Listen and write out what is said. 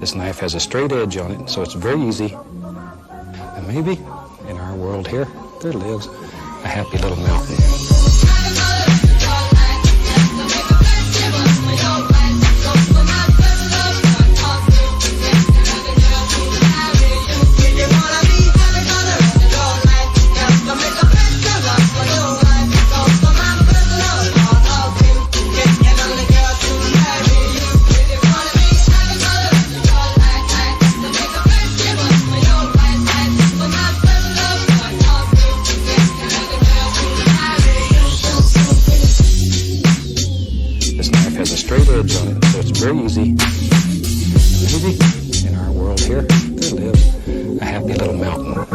This knife has a straight edge on it, so it's very easy. And maybe in our world here, there lives a happy little mountain. Very easy. Maybe in our world here, there lives a happy little mountain.